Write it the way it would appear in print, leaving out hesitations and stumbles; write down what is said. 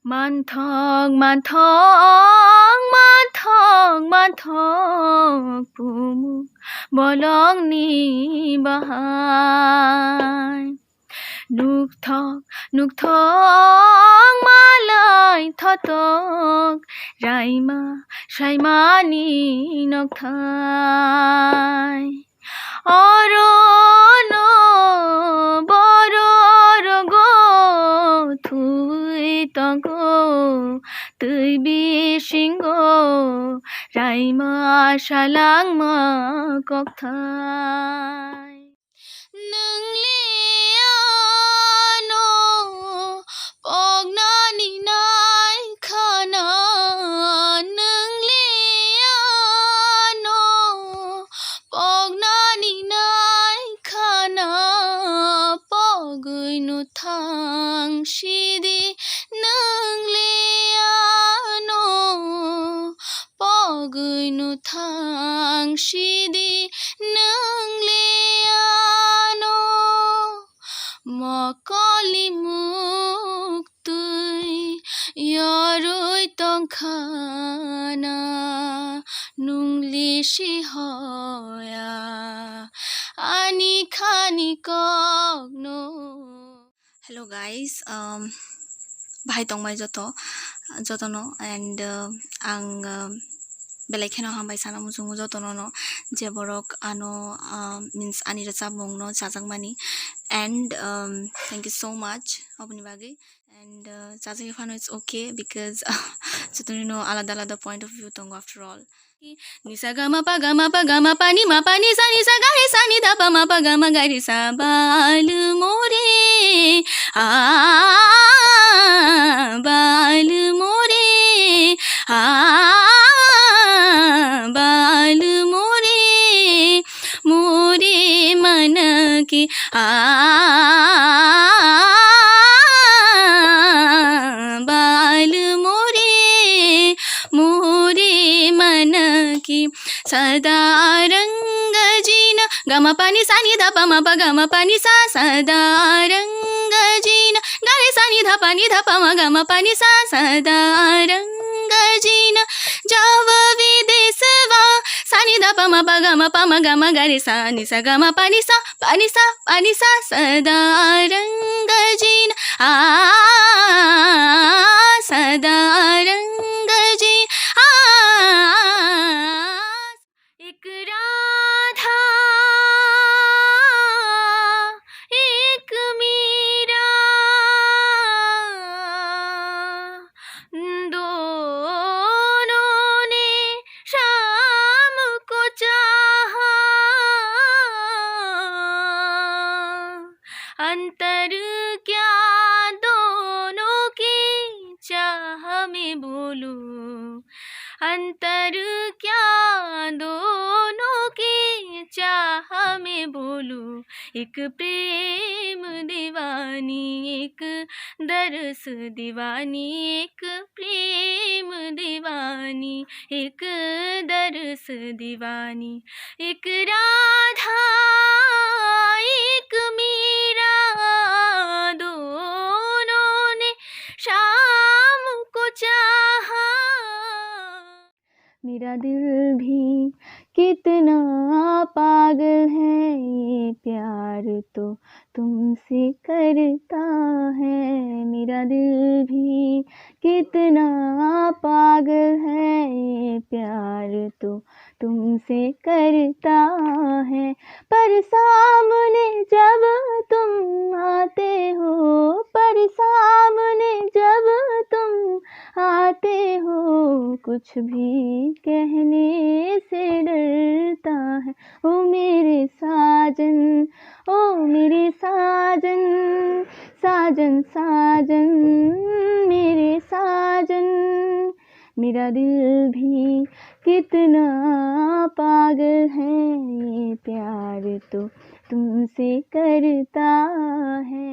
manthok manthok manthok manthok pumuk bolong ni bahai nukthok nukthok malai thotok raima saima ni nokthai Orono bororogo thui togo tui bisingo raima salangma kokthai nungliano pokna nainai khana nungliano pokna nainai khana pogunu thang sidi nungliano pogunu thang sidi nungliano makali muktui yaroi tong khana nungli si hoya ani khani kogno. Hello guys, bahai tongmai joto no and ang belai kheno hambai sana musungu joto no je borok ano means ani rwchap mungno chajangmani and thank you so much aboni bagi and chajagi fano it's okay because you know alada point of view tongo after all nisa gama pa ni ma pa ni sa ga re sa ni da pa ma pa ga ma ga re sa bal more bal more bal more more मन की बाल मोरे मोरे मन की सदा रंग जीना गमा पानी सानी धा पा मा पा गमा पानी सा सदा रंग जीना गारे सानी धा पा मा गमा पानी सा सदा रंग जीना जाव विदेशवा सानी धा पा मा गमा गारे सा नि सा गमा पानी सा सदा रंग जीना सदा रंग जीना एक राधा एक मीरा दोनों ने शाम को चाहा अंतर क्या दोनों की चाह में बोलूं अंतर क्या दोनों की चाह में बोलूं एक प्रेम दीवानी एक दरस दीवानी एक प्रेम दीवानी एक दरस दीवानी एक राधा एक मीरा दोनों ने शाम को चाहा मेरा दिल भी कितना पागल है ये प्यार तो तुमसे करता है मेरा दिल भी कितना पागल है ये प्यार तो तुमसे करता है पर सामने जब तुम आते हो पर सामने जब तुम आते हो कुछ भी कहने से डरता है ओ मेरे साजन साजन साजन मेरे साजन मेरा दिल भी कितना पागल है ये प्यार तो तुमसे करता है।